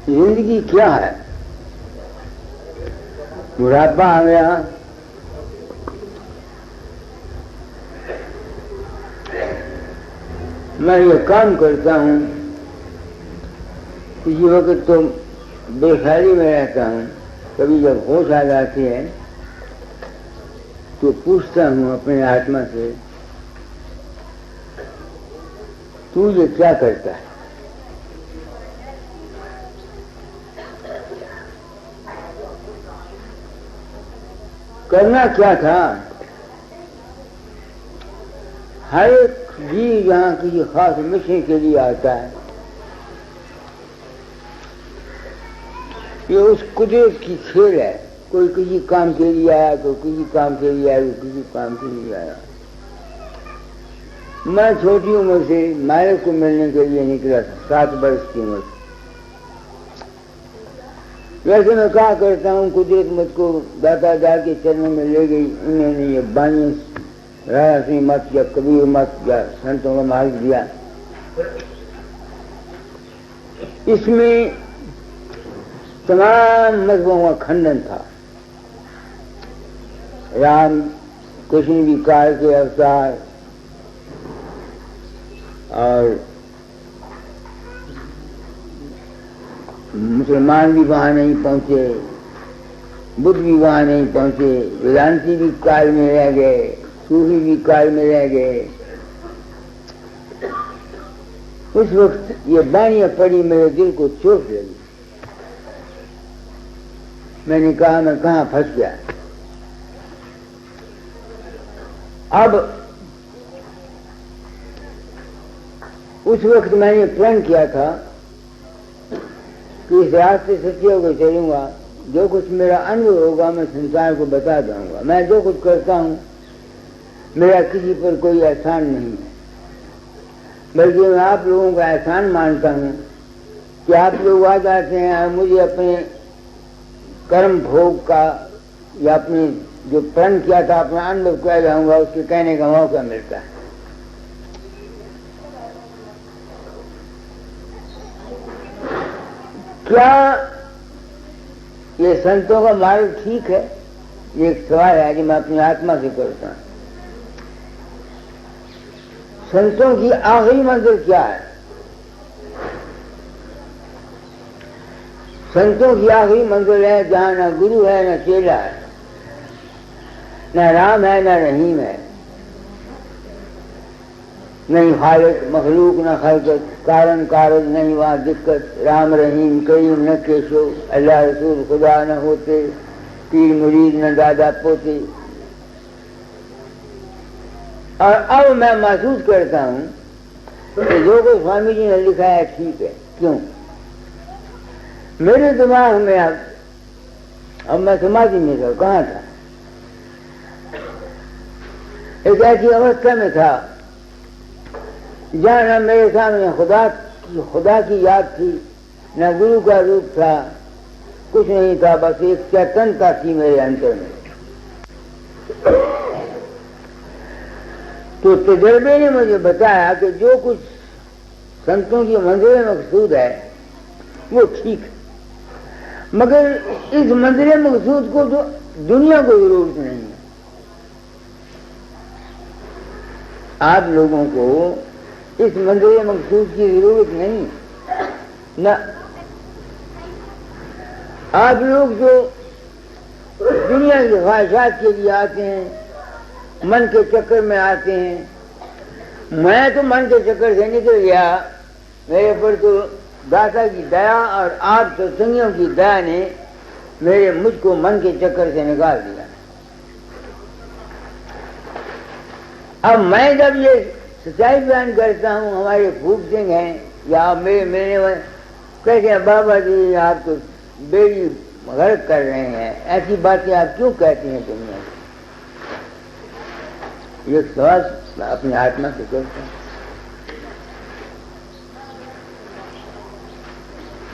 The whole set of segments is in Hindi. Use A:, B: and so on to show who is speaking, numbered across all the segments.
A: जिंदगी क्या है? बुढ़ापा आ गया, मैं ये काम करता हूँ, किसी वक्त तो बेख्याली में रहता हूँ, कभी जब होश आ जाती है तो पूछता हूँ अपने आत्मा से, तू ये क्या करता है? करना क्या था? हर एक जीव यहाँ किसी खास मिशन के लिए आता है। ये उस कुदरत की खेल है, कोई किसी काम के लिए आया, तो किसी काम के लिए आया, तो किसी काम के लिए आया। मैं छोटी उम्र से मालिक को मिलने के लिए निकला था, 7 वर्ष की उम्र से। वैसे मैं कहा करता हूँ, कुदरत मुझको दाता दार के चरणों में ले गई, उन्होंने ये बानी राजा सिंह मत या कबीर मत या संतों का मार्ग दिया। इसमें तमाम मजहबों का खंडन था। राम कृष्ण भी काल के अवतार और मुसलमान भी वहां नहीं पहुंचे, बुद्ध भी वहां नहीं पहुंचे, वेदांती भी काल में रह गए, सूफी भी काल में रह गए। उस वक्त ये बानियां पड़ी, मेरे दिल को चोट लगी। मैंने कहा मैं कहाँ फंस गया। अब उस वक्त मैंने प्रण किया था कि इस रास्ते सच्चे होकर चलूंगा, जो कुछ मेरा अनुभव होगा मैं संसार को बता दूंगा। मैं जो कुछ करता हूँ मेरा किसी पर कोई एहसान नहीं है, बल्कि मैं आप लोगों का एहसान मानता हूँ कि आप लोग आ जाते हैं और मुझे अपने कर्म भोग का या अपने जो प्रण किया था अपना अनुभव कह जाऊंगा, उसके कहने का मौका मिलता है। क्या ये संतों का मार्ग ठीक है? ये एक सवाल है कि मैं अपनी आत्मा से करता हूं। संतों की आखिरी मंजिल क्या है? संतों की आखिरी मंजिल है जहां न गुरु है, न चेला है, न राम है, न रहीम है, नहीं खालिक मखलूक, न खलकत, कारण कारज नहीं वहां दिक्कत, राम रहीम करीम न केशो, अल्लाह रसूल खुदा न होते, पीर मुरीद न दादा पोते। और अब मैं महसूस करता हूं कि जो कुछ स्वामी जी ने लिखा है ठीक है। क्यों? मेरे दिमाग में अब मैं समाधि में था, कहाँ था? एक ऐसी अवस्था में था जहाँ न मेरे सामने खुदा की याद थी, न गुरु का रूप था, कुछ नहीं था, बस एक चेतनता थी मेरे अंतर में। तो तजर्बे ने मुझे बताया कि जो कुछ संतों की मंजिल मकसूद है वो ठीक है, मगर इस मंजिल मकसूद को तो दुनिया को जरूरत नहीं है। आप लोगों को इस मंजिल मकसूद की जरूरत नहीं। न आप लोग जो दुनिया की ख्वाहिशात के लिए आते हैं, मन के चक्कर में आते हैं। मैं तो मन के चक्कर से निकल गया, मेरे पर तो दाता की दया और आप तो संगियों की दया ने मुझको मन के चक्कर से निकाल दिया। अब मैं जब ये सच्चाई बयान करता हूँ, हमारे फूक सिंह हैं या मेरे मिलने वाले कहते हैं, बाबा जी आप तो बेड़ी गर्क कर रहे हैं, ऐसी बातें आप क्यों कहते हैं दुनिया में? ये सवाल अपनी आत्मा से करता हूं।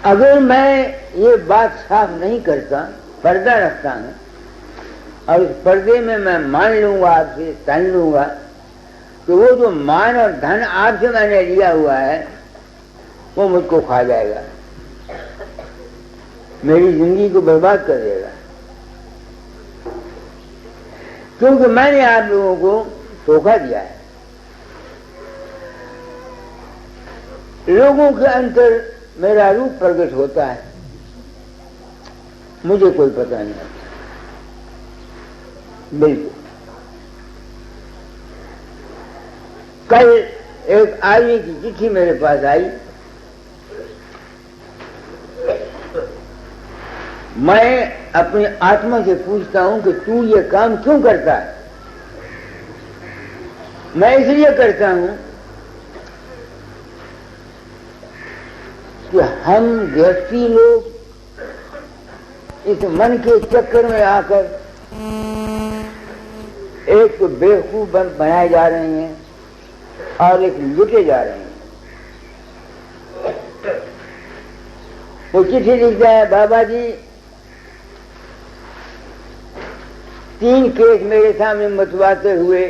A: अगर मैं ये बात साफ नहीं करता, पर्दा रखता हूं और उस पर्दे में मैं मान लूंगा, आपसे तन लूंगा, तो वो जो मान और धन आपसे मैंने लिया हुआ है वो मुझको खा जाएगा। मेरी जिंदगी को बर्बाद कर देगा, क्योंकि मैंने आप लोगों को धोखा दिया है। लोगों के अंतर मेरा रूप प्रकट होता है, मुझे कोई पता नहीं आता बिल्कुल। कल एक आदमी की चिट्ठी मेरे पास आई, मैं अपनी आत्मा से पूछता हूं कि तू ये काम क्यों करता है? मैं इसलिए करता हूं कि हम व्यक्ति लोग इस मन के चक्कर में आकर एक तो बेवकूफ बनाए जा रहे हैं और एक लुटे जा रहे हैं। वो चिट्ठी लिखता है, बाबा जी 3 केस मेरे सामने मतवाते हुए,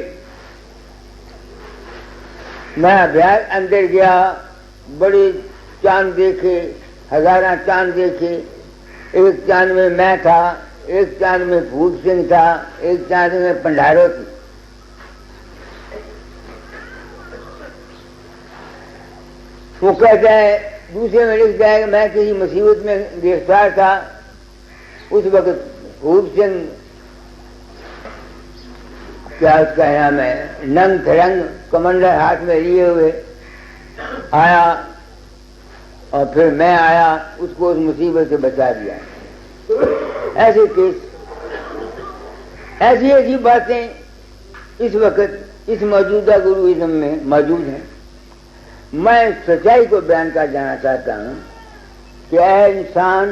A: मैं अभ्यास अंदर गया, बड़े चांद देखे, हजारा चांद देखे। एक चांद में मैं था, एक चांद में भूत सिंह था, एक चांद में पंडारो थी। वो कहता है, दूसरे में लिखता है कि मैं किसी मुसीबत में गिरफ्तार था। उस वक्त भूत सिंह, क्या उसका नाम है, नंग थरंग कमंडल हाथ में लिए हुए आया और फिर मैं आया, उसको उस मुसीबत से बचा दिया। ऐसे केस, ऐसी ऐसी बातें इस वक्त इस मौजूदा गुरुइज्म में मौजूद हैं। मैं सच्चाई को बयान कर जाना चाहता हूं कि ऐ इंसान,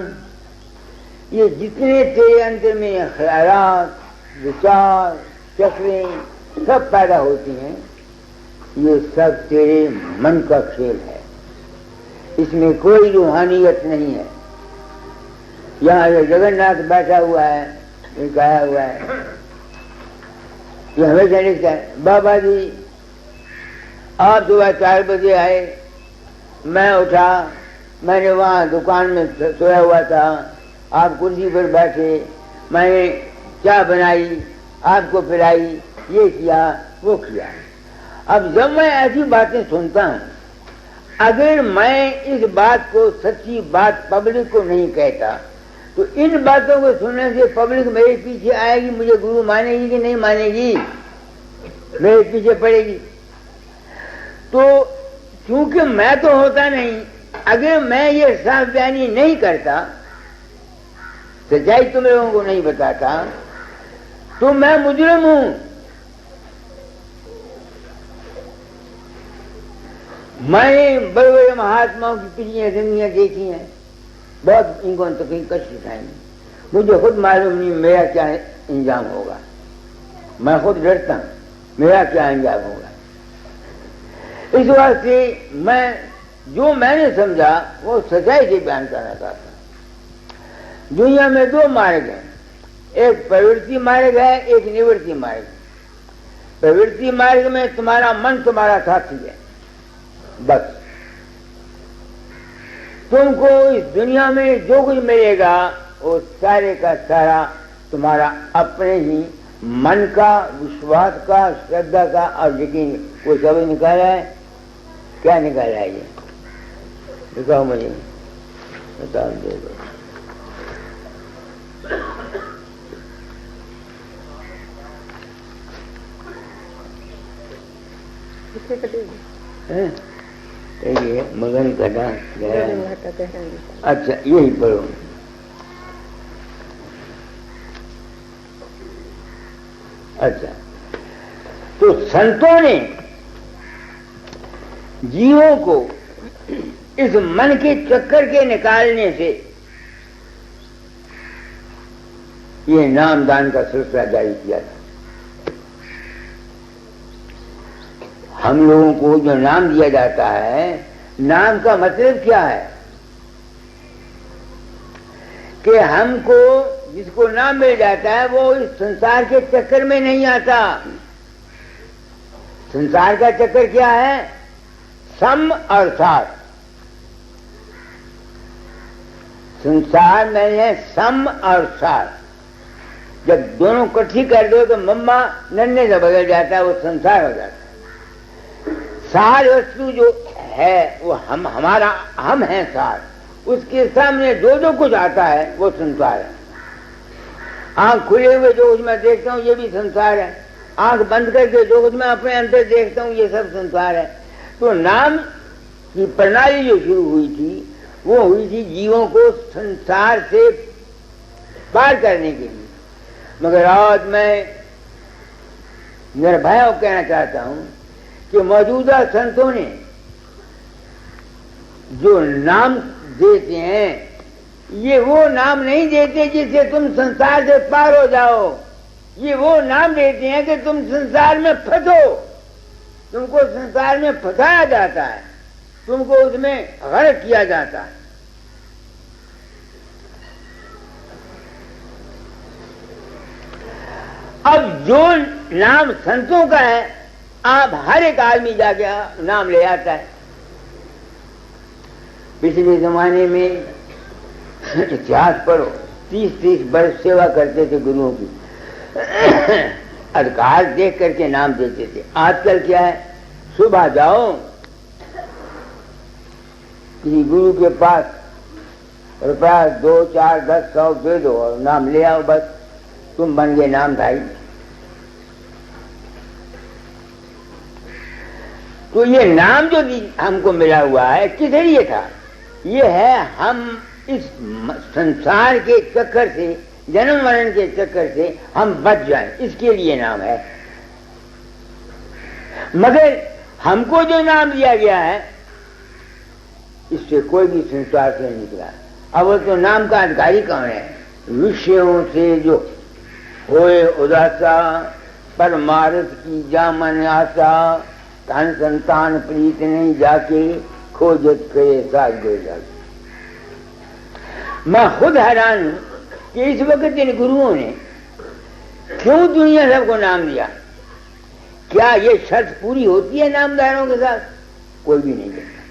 A: ये जितने तेरे अंदर में ख्यालात, विचार, चक्रें सब पैदा होती हैं, ये सब तेरे मन का खेल है। इसमें कोई रूहानियत नहीं है। यहाँ ये जगन्नाथ बैठा हुआ है, ये गाया हुआ है, ये हमेशा लिखता है, बाबा जी आप सुबह 4 बजे आए, मैं उठा, मैंने वहाँ दुकान में सोया हुआ था, आप कुर्सी पर बैठे, मैंने चाय बनाई, आपको पिलाई, ये किया वो किया। अब जब मैं ऐसी बातें सुनता हूँ, अगर मैं इस बात को, सच्ची बात पब्लिक को नहीं कहता, तो इन बातों को सुनने से पब्लिक मेरे पीछे आएगी, मुझे गुरु मानेगी कि नहीं मानेगी, मेरे पीछे पड़ेगी। तो क्योंकि मैं तो होता नहीं, अगर मैं ये साफ बयानी नहीं करता, सच्चाई तुम लोगों को नहीं बताता, तो मैं मुजरिम हूं। मैंने बड़े बड़े महात्माओं की पिछली जिंदगियां देखी हैं, बहुत इनको तकलीफ कष्ट उठाएंगे, मुझे खुद मालूम नहीं मेरा क्या इंजाम होगा। मैं खुद डरता हूं मेरा क्या इंजाम होगा। इस वास्ते मैं जो मैंने समझा वो सच्चाई से बयान करना चाहता हूं। दुनिया में 2 मार्ग हैं, एक प्रवृत्ति मार्ग है, एक निवृत्ति मार्ग। प्रवृत्ति मार्ग में तुम्हारा मन तुम्हारा साथी है, बस तुमको इस दुनिया में जो कुछ मिलेगा वो सारे का सारा तुम्हारा अपने ही मन का, विश्वास का, श्रद्धा का और यकीन। वो सब निकाला है, क्या निकाला है? ये दिखाओ मुझे, बताओ दे दो। ये मगन घटा गया। अच्छा यही पढ़ो। अच्छा, तो संतों ने जीवों को इस मन के चक्कर के निकालने से ये नामदान का सिलसिला जारी किया था। हम लोगों को जो नाम दिया जाता है, नाम का मतलब क्या है? कि हमको जिसको नाम मिल जाता है वो इस संसार के चक्कर में नहीं आता। संसार का चक्कर क्या है? सम और साथ। संसार में है सम और सार। जब दोनों इकट्ठी कर दो तो मम्मा नन्हे से बदल जाता है, वो संसार हो जाता है। सार वस्तु जो है वो हमारा हम है सार, उसके सामने जो जो कुछ आता है वो संसार है। आंख खुले हुए जो कुछ मैं देखता हूँ ये भी संसार है, आंख बंद करके जो कुछ मैं अपने अंदर देखता हूँ ये सब संसार है। तो नाम की प्रणाली जो शुरू हुई थी वो हुई थी जीवों को संसार से पार करने के लिए। मगर आज मैं निर्भय कहना चाहता हूं कि मौजूदा संतों ने जो नाम देते हैं ये वो नाम नहीं देते जिससे तुम संसार से पार हो जाओ। ये वो नाम देते हैं कि तुम संसार में फंसो, तुमको संसार में फंसाया जाता है, तुमको उसमें गर्क किया जाता है। अब जो नाम संतों का है आप हर एक आदमी जाके नाम ले आता है। पिछले जमाने में इतिहास पढ़ो, 30-30 वर्ष सेवा करते थे गुरुओं की, अधिकार देख करके नाम देते थे। आजकल क्या है, सुबह जाओ किसी गुरु के पास, रुपया 2, 4, 10, 100 दे दो और नाम ले आओ, बस तुम बन गए नामधारी। तो ये नाम जो हमको मिला हुआ है किस लिए था? ये है हम इस संसार के चक्कर से, जन्म मरण के चक्कर से हम बच जाएं, इसके लिए नाम है। मगर हमको जो नाम दिया गया है इससे कोई भी संसार से नहीं निकला। अब वो तो नाम का अधिकारी कौन है? विषयों से जो होए उदासा, परमार्थ की जामन आशा, धन संतान प्रीत नहीं जाके, खोजत करे साथ गो जाके। मैं खुद हैरान हूं कि इस वक्त इन गुरुओं ने क्यों दुनिया सबको नाम दिया। क्या ये शर्त पूरी होती है नामदारों के साथ? कोई भी नहीं करता,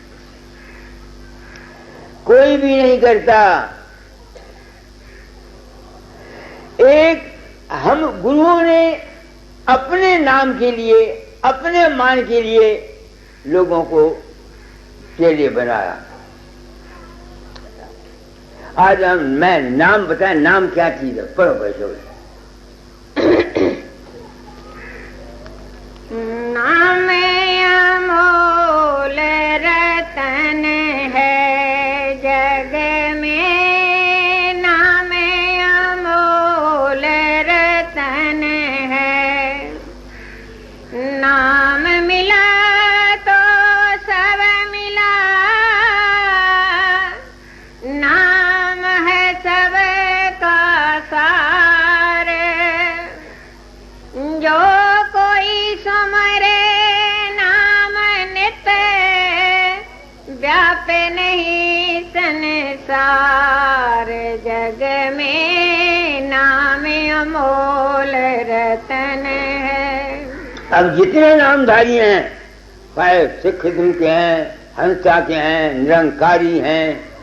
A: कोई भी नहीं करता। एक हम गुरुओं ने अपने नाम के लिए, अपने मान के लिए लोगों को चेले बनाया। आज मैं नाम बताएं, नाम क्या चीज है? पढ़ो बैठो।
B: नाम अमोल रतन है जग में, नाम अमोल रतन है। नाम मिला तो सब मिला, नाम है सबका सार। जो कोई सुमरे नाम नित, व्याप नहीं संसार। जग में नाम अमोल रतन है।
A: अब जितने नामधारी हैं, चाहे सिख धर्म के हैं, हंसा के हैं, निरंकारी हैं,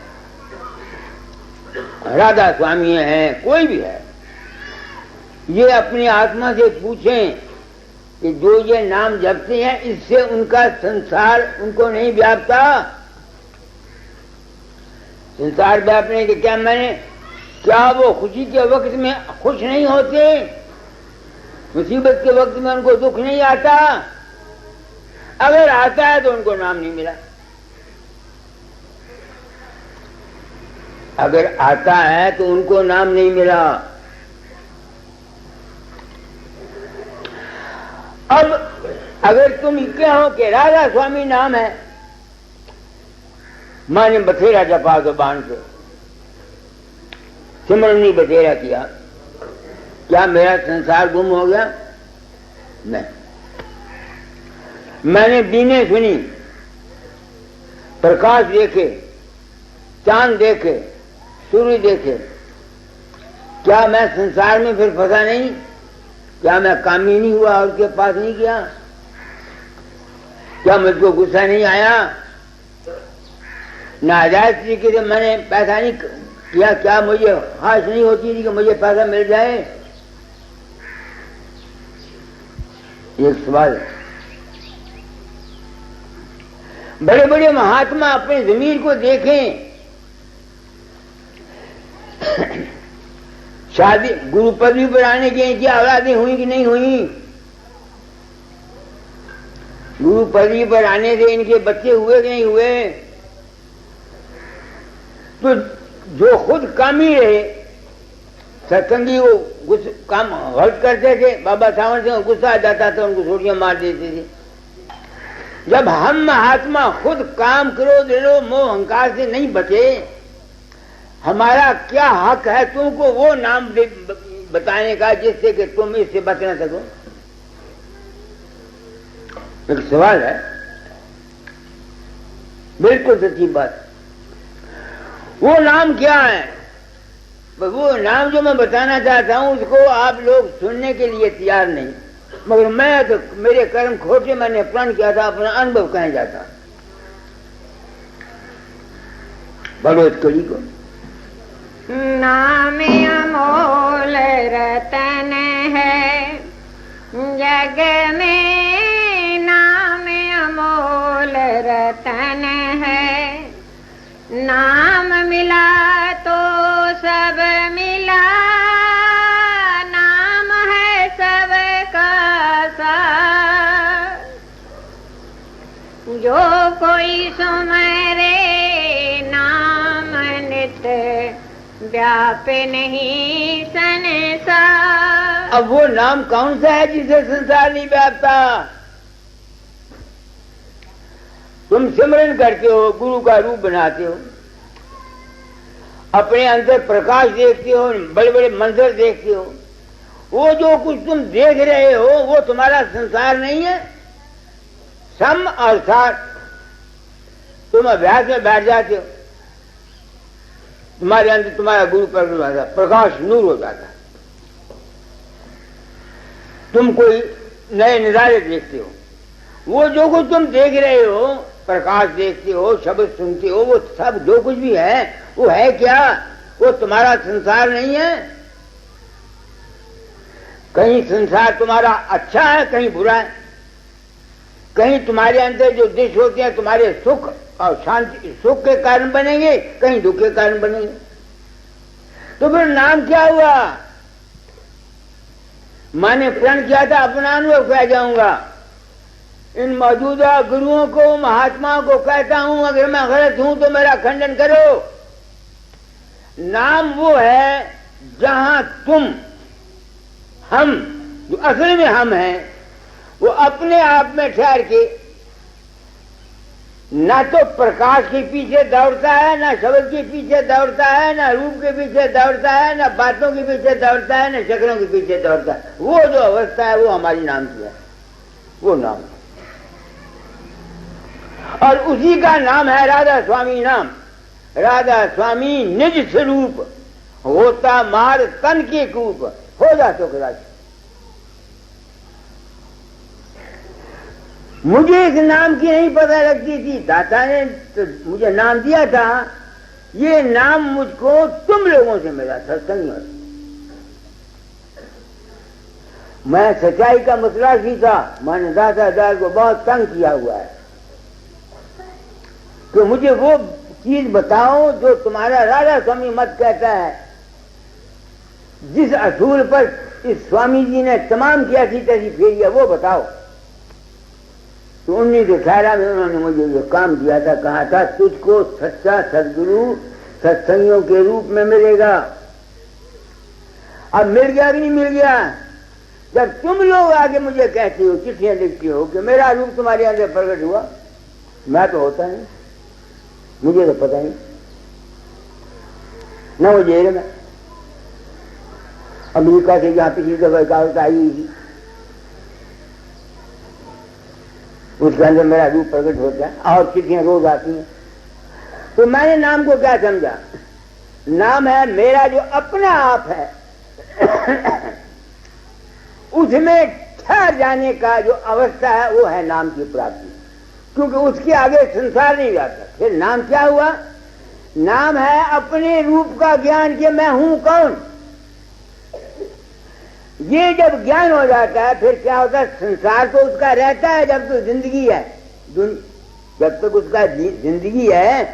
A: राधा स्वामी हैं, कोई भी है, ये अपनी आत्मा से पूछें कि जो ये नाम जपते हैं इससे उनका संसार उनको नहीं व्यापता। संसार व्यापने के क्या मैंने, क्या वो खुशी के वक्त में खुश नहीं होते? मुसीबत के वक्त में उनको दुख नहीं आता? अगर आता है तो उनको नाम नहीं मिला। अगर आता है तो उनको नाम नहीं मिला। अब अगर तुम कहो कि राधा स्वामी नाम है, माने बथेरा जपा दो बाण से, सिमरन नहीं बथेरा किया, क्या मेरा संसार गुम हो गया? नहीं। मैंने बीने सुनी, प्रकाश देखे, चांद देखे, सूर्य देखे, क्या मैं संसार में फिर फंसा नहीं? क्या मैं कामी नहीं हुआ और उसके पास नहीं गया? क्या मुझको गुस्सा नहीं आया? नाजायज तरीके से मैंने पैसा नहीं क्या क्या मुझे ख्वाहिश नहीं होती थी कि मुझे पैसा मिल जाए? एक सवाल। बड़े बड़े महात्मा अपने जमीर को देखें, शादी गुरु पदवी पर आने के इनकी औलादें हुई कि नहीं हुई? गुरु पदवी पर आने से इनके बच्चे हुए कि नहीं हुए? तो जो खुद कामी रहे, सत्संगी वो काम गलत करते थे, बाबा सावन से गुस्सा आ जाता था, उनको छोड़ियां मार देते थे। जब हम महात्मा खुद काम क्रोध लोभ मोह अहंकार से नहीं बचे, हमारा क्या हक है तुमको वो नाम बताने का जिससे कि तुम इससे बच न सको? एक सवाल है, बिल्कुल सच्ची बात। वो नाम क्या है? वो नाम जो मैं बताना चाहता हूं उसको आप लोग सुनने के लिए तैयार नहीं, मगर मैं तो मेरे कर्म खोटे मैंने प्रण किया था, अपना अनुभव कहे जाता। भगवत कली को
B: नाम अमोल रतन है जग में, नाम अमोल रतन है। नाम मिला तो सब मिला, नाम है सबका सार। जो कोई सुमरे नाम नित, व्यापे नहीं संसार।
A: अब वो नाम कौन सा है जिसे संसार नहीं व्यापता? तुम सिमरन करते हो, गुरु का रूप बनाते हो, अपने अंदर प्रकाश देखते हो, बड़े बड़े मंजर देखते हो, वो जो कुछ तुम देख रहे हो वो तुम्हारा संसार नहीं है। सम और सार तुम अभ्यास में बैठ जाते हो, तुम्हारे अंदर तुम्हारा गुरु प्रकट हो जाता, प्रकाश नूर हो जाता। तुम कोई नए नजारे देखते हो, वो जो कुछ तुम देख रहे हो, प्रकाश देखते हो, शब्द सुनते हो, वो सब जो कुछ भी है वो है क्या? वो तुम्हारा संसार नहीं है। कहीं संसार तुम्हारा अच्छा है, कहीं बुरा है। कहीं तुम्हारे अंदर जो दृश्य होते हैं तुम्हारे सुख और शांति, सुख के कारण बनेंगे, कहीं दुख के कारण बनेंगे। तो फिर नाम क्या हुआ? मैंने प्रण किया था अपना अनुभव कह जाऊंगा। इन मौजूदा गुरुओं को, महात्माओं को कहता हूं, अगर मैं गलत हूं तो मेरा खंडन करो। नाम वो है जहां तुम, हम जो असल में हम हैं, वो अपने आप में ठहर के ना तो प्रकाश के पीछे दौड़ता है, ना शब्द के पीछे दौड़ता है, ना रूप के पीछे दौड़ता है, ना बातों के पीछे दौड़ता है, ना शक्लों के पीछे दौड़ता है। वो जो अवस्था है वो हमारी नाम की है, वो नाम। और उसी का नाम है राधा स्वामी नाम। राधा स्वामी निज स्वरूप होता मार तन के कूप, हो जा तो राज। मुझे इस नाम की नहीं पता लगती थी, दाता ने तो मुझे नाम दिया था। ये नाम मुझको तुम लोगों से मिला, सत्संग। मैं सच्चाई का मसला ही था, मैंने दाता दार को बहुत तंग किया हुआ है कि मुझे वो चीज बताओ जो तुम्हारा राधा स्वामी मत कहता है, जिस असूल पर इस स्वामी जी ने तमाम किया थी तैसी फेरिया, वो बताओ। तो 1918 में उन्होंने मुझे ये काम दिया था, कहा था तुझको सच्चा सदगुरु सत्संगियों के रूप में मिलेगा। अब मिल गया कि नहीं मिल गया? जब तुम लोग आगे मुझे कहते हो, चिट्ठियां लिखते हो कि मेरा रूप तुम्हारे अंदर प्रकट हुआ, मैं तो होता नहीं, मुझे तो पता नहीं न। वो जेल में अमेरिका से जहां पिछली दफा कहावत आई थी, उसके अंदर मेरा रूप प्रकट होता है और चिट्ठियां रोज आती हैं। तो मैंने नाम को क्या समझा? नाम है मेरा जो अपना आप है, उसमें ठहर जाने का जो अवस्था है वो है नाम की प्राप्ति, क्योंकि उसके आगे संसार नहीं जाता। फिर नाम क्या हुआ? नाम है अपने रूप का ज्ञान कि मैं हूं कौन। ये जब ज्ञान हो जाता है फिर क्या होता है, संसार तो उसका रहता है जब तक जिंदगी है, जब तक उसका जिंदगी है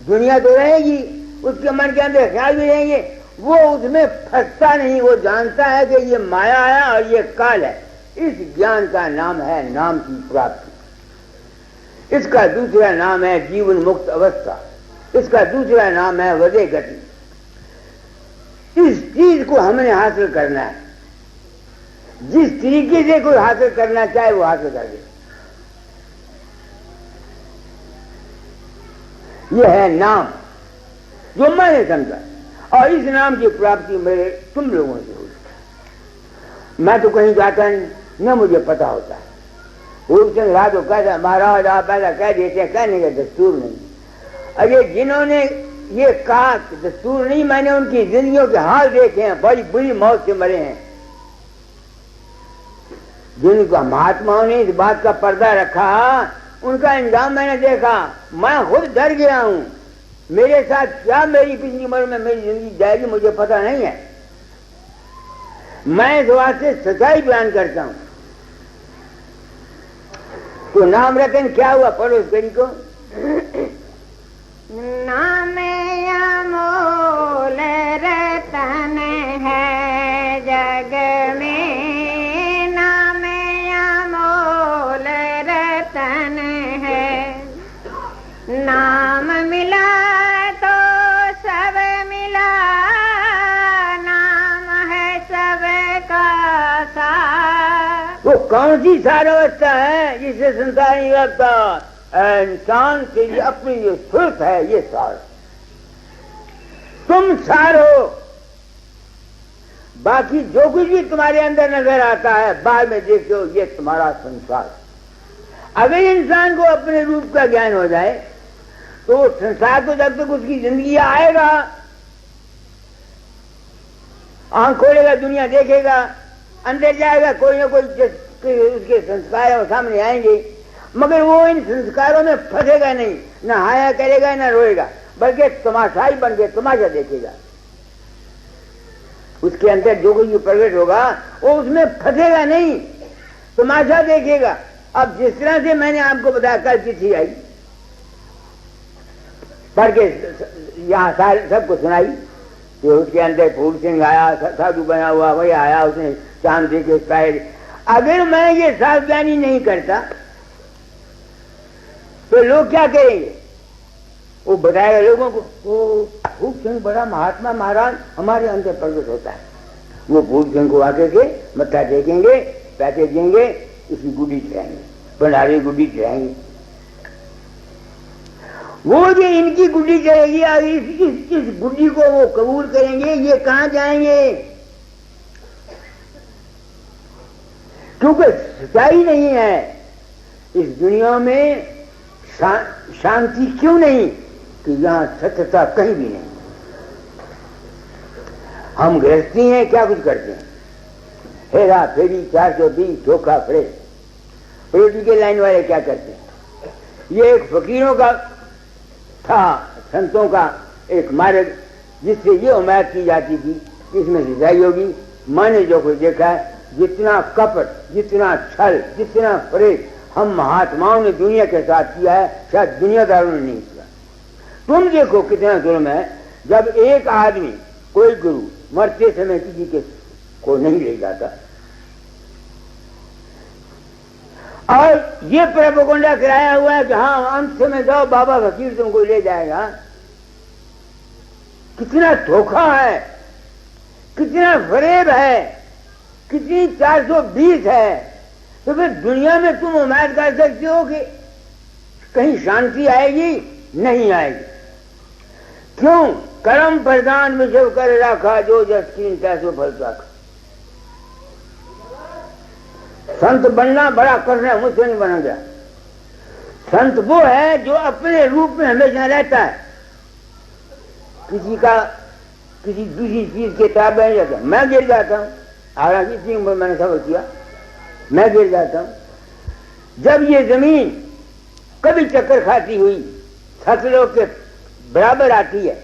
A: दुनिया तो रहेगी, उसके मन के अंदर ख्याल भी रहेंगे, वो उसमें फंसता नहीं, वो जानता है कि ये माया है और ये काल है। इस ज्ञान का नाम है नाम की प्राप्ति। इसका दूसरा नाम है जीवन मुक्त अवस्था, इसका दूसरा नाम है वदे गति। इस चीज को हमने हासिल करना है, जिस तरीके से कोई हासिल करना चाहे वो हासिल कर दे। यह है नाम जो मैंने समझा, और इस नाम की प्राप्ति मेरे तुम लोगों से हुई। मैं तो कहीं जाता नहीं, न मुझे पता होता है। रूपचंद राज को कहता महाराज आप ऐसा कह देते, कहने का दस्तूर नहीं। अरे जिन्होंने ये कहा दस्तूर नहीं, मैंने उनकी जिंदगियों के हाल देखे हैं, बड़ी बुरी मौत से मरे हैं। जिनका महात्माओं ने इस बात का पर्दा रखा उनका इंजाम मैंने देखा, मैं खुद डर गया हूं। मेरे साथ क्या मेरी पिछली उम्र में मेरी जिंदगी जाएगी मुझे पता नहीं है। मैं इस बात से सच्चाई बयान करता हूं। तो नाम रतन क्या हुआ, पढ़ो इस कड़ी को।
B: नाम अमोल रतन है जग में, नाम अमोल रतन है। नाम मिला तो सब मिला, नाम है सबका सार।
A: वो कौन सी सार अवस्था है जिससे संसार नहीं लगता? इंसान के लिए अपनी जो सुरत है ये सार। तुम सार हो, बाकी जो कुछ भी तुम्हारे अंदर नजर आता है बाद में देखो ये तुम्हारा संसार। अगर इंसान को अपने रूप का ज्ञान हो जाए तो संसार को जब तक उसकी जिंदगी आएगा, आंख खोलेगा दुनिया देखेगा, अंदर जाएगा कोई ना कोई उसके संस्कार है वो सामने आएंगे, मगर वो इन संस्कारों में फंसेगा नहीं, न हाया करेगा न रोएगा, बल्कि तमाशाई बन के तमाशा देखेगा। उसके अंदर जो कुछ प्रकट होगा वो उसमें फंसेगा नहीं, तमाशा देखेगा। अब जिस तरह से मैंने आपको बताया कल चिट्ठी आई पढ़ के यहाँ सबको सुनाई कि उसके अंदर फूल सिंह आया, साधु बना हुआ वही आया, उसने चांद दे के शायद। अगर मैं ये सावधानी नहीं करता तो लोग क्या करेंगे? वो बताएगा लोगों को वो फूल सिंह बड़ा महात्मा महाराज हमारे अंदर प्रकट होता है। वो फूल सिंह को आके के मत्था टेकेंगे, पैसे देंगे, इसकी गुड्डी चढ़ाएंगे, भंडारे गुड्डी चढ़ाएंगे। वो जो इनकी गुड्डी चढ़ेगी और इस गुड्डी को वो कबूल करेंगे, ये कहां जाएंगे? क्योंकि सच्चाई नहीं है इस दुनिया में। शांति क्यों नहीं कि यहां सत्यता कहीं भी नहीं। हम गृहस्थी हैं, क्या कुछ करते हैं, हेरा फेरी 420 धोखा फड़े। पॉलिटिकल लाइन वाले क्या करते हैं? ये एक फकीरों का था, संतों का एक मार्ग जिससे ये उम्मीद की जाती थी कि इसमें सच्चाई होगी। मैंने जो कुछ देखा है, जितना कपट, जितना छल, जितना फरेब हम महात्माओं ने दुनिया के साथ किया है शायद दुनियादारों ने नहीं किया। तुम देखो कितना जुल्म है जब एक आदमी, कोई गुरु मरते समय किसी के को नहीं ले जाता और ये प्रोपेगेंडा कराया हुआ है कि हाँ अंत में जाओ बाबा फकीर तुमको ले जाएगा। कितना धोखा है, कितना फरेब है, कितनी 420 है। तो फिर दुनिया में तुम उम्मीद कर सकते हो कि कहीं शांति आएगी? नहीं आएगी। क्यों? कर्म प्रधान विषय कर रखा जो जस्तीन तैसो फल रखा। संत बनना बड़ा करना है, मुझसे नहीं बना गया। संत वो है जो अपने रूप में हमेशा रहता है, किसी दूसरी चीज के ताबे नहीं रहता। मैं गिर जाता हूं, हालांकि इतनी उम्र मैंने सबक किया, मैं गिर जाता हूं। जब ये जमीन कभी चक्कर खाती हुई सतलों के बराबर आती है,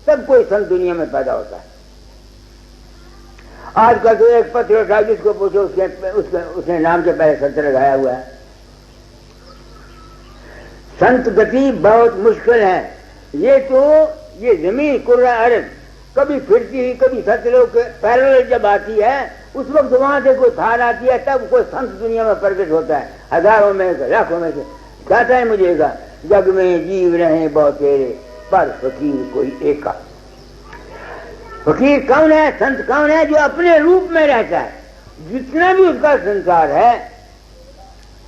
A: तब कोई संत दुनिया में पैदा होता है। आजकल तो एक पत्र उठा, जिसको पूछो उसने नाम के पहले संत लगाया हुआ है। संत गति बहुत मुश्किल है। ये जमीन कुर्रा अर्ज कभी फिरती ही, कभी सतलोक पैरेलल जब आती है, उस वक्त वहां से कोई थार आती है, तब कोई संत दुनिया में प्रकट होता है। हजारों में लाखों में से कहता है मुझेगा, जग में जीव रहे बहुत तेरे, पर फकीर कोई एका। फकीर कौन है? संत कौन है? जो अपने रूप में रहता है, जितना भी उसका संसार है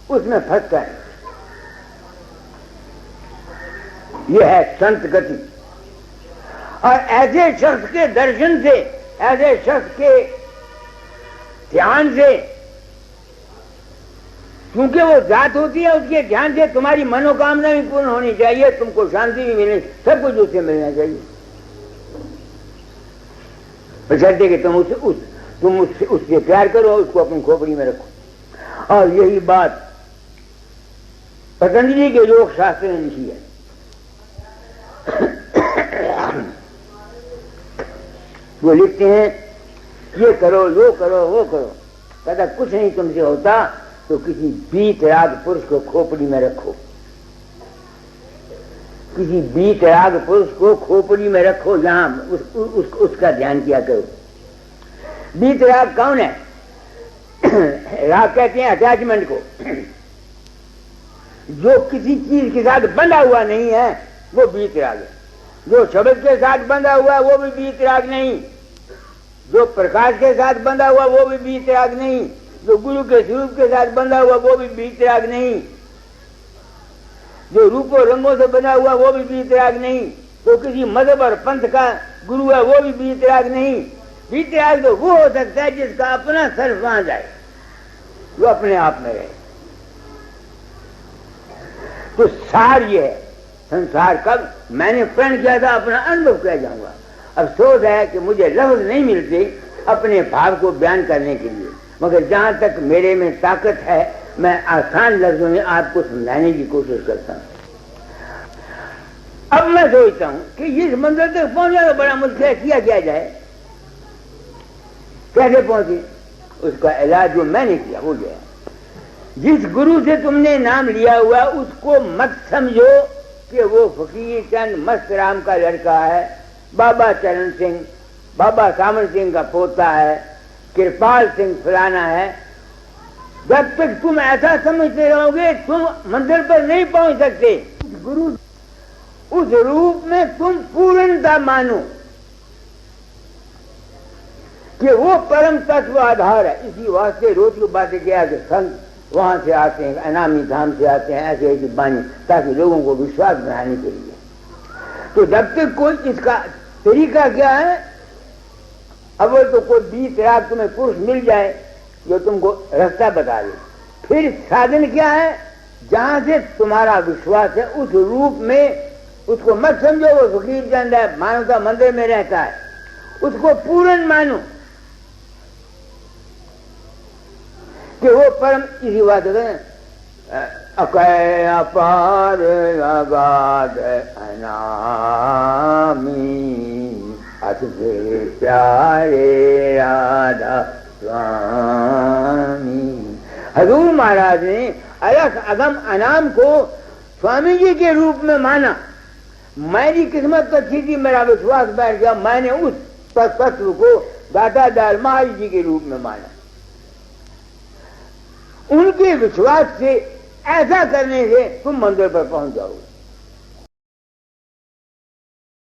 A: उसमें फंसता है। यह है संत गति। और ऐसे शख्स के दर्शन से, ऐसे शख्स के ध्यान से, क्योंकि वो जात होती है, उसके ध्यान से तुम्हारी मनोकामना भी पूर्ण होनी चाहिए, तुमको शांति भी मिलनी, सब कुछ उससे मिलना चाहिए। बशर्ते कि तुम उससे प्यार करो, उसको अपनी खोपड़ी में रखो। और यही बात पतंजलि के योग शास्त्र ने लिखी है। वो लिखते हैं, ये करो, वो करो, वो करो, कहता कुछ नहीं तुमसे होता तो किसी बीतराग पुरुष को खोपड़ी में रखो, किसी बीतराग पुरुष को खोपड़ी में रखो, जहां उसका ध्यान किया करो। बीतराग कौन है? राग कहते हैं अटैचमेंट को। जो किसी चीज के साथ बंधा हुआ नहीं है वो बीतराग है। जो शब्द के साथ बंधा हुआ है वो भी बीतराग नहीं, जो प्रकाश के साथ बंधा हुआ वो भी बीतराग नहीं, जो गुरु के स्वरूप के साथ बंधा हुआ वो भी बीतराग नहीं, जो रूप और रंगों से बना हुआ वो भी बीतराग नहीं, तो किसी मजहब और पंथ का गुरु है वो भी बीतराग नहीं। बीतराग तो वो हो सकता है जिसका अपना सर्फ वहां जाए, वो अपने आप में रहे। तो सार ये है संसार। कब मैंने प्रण किया था, अपना अनुभव किया जाऊंगा। अफसोस है कि मुझे लफ्ज नहीं मिलते अपने भाव को बयान करने के लिए, मगर जहां तक मेरे में ताकत है मैं आसान लफ्जों में आपको समझाने की कोशिश करता हूं। अब मैं सोचता हूं कि इस मंजिल तक पहुंचना तो बड़ा मुश्किल है, किया जाए, कैसे पहुंचे? उसका इलाज जो मैंने किया वो जो है, जिस गुरु से तुमने नाम लिया हुआ उसको मत समझो कि वो फकीर चंद मस्त राम का लड़का है, बाबा चरण सिंह, बाबा सामर सिंह का पोता है, कृपाल सिंह फलाना है। जब तक तुम ऐसा समझते रहोगे तुम मंदिर पर नहीं पहुंच सकते। गुरु उस रूप में तुम पूर्णता मानो कि वो परम तत्व आधार है। इसी वास्ते रोज की बातें किया कि संत वहां से आते हैं, अनामी धाम से आते हैं, ऐसे ऐसी बानी, ताकि लोगों को विश्वास बनाने के लिए। तो जब तक कोई इसका तरीका क्या है, अब तो कोई बीतराग तुम्हें पुरुष मिल जाए जो तुमको रास्ता बता दे, फिर साधन क्या है? जहां से तुम्हारा विश्वास है उस रूप में उसको मत समझो वो फकीर चंद है, मानवता मंदिर में रहता है, उसको पूर्ण मानो कि वो परम। इसी बात है अकय अपार अगाध अनामी अति प्यारे राधा स्वामी। हजूर महाराज ने अलग अगम अनाम को स्वामी जी के रूप में माना। मेरी किस्मत तो अच्छी थी, मेरा विश्वास बैठ गया, मैंने उस तत्व को दाता दयाल महाराज जी के रूप में माना। उनके विश्वास से ऐसा करने से तुम मंदिर पर पहुंच जाओगे।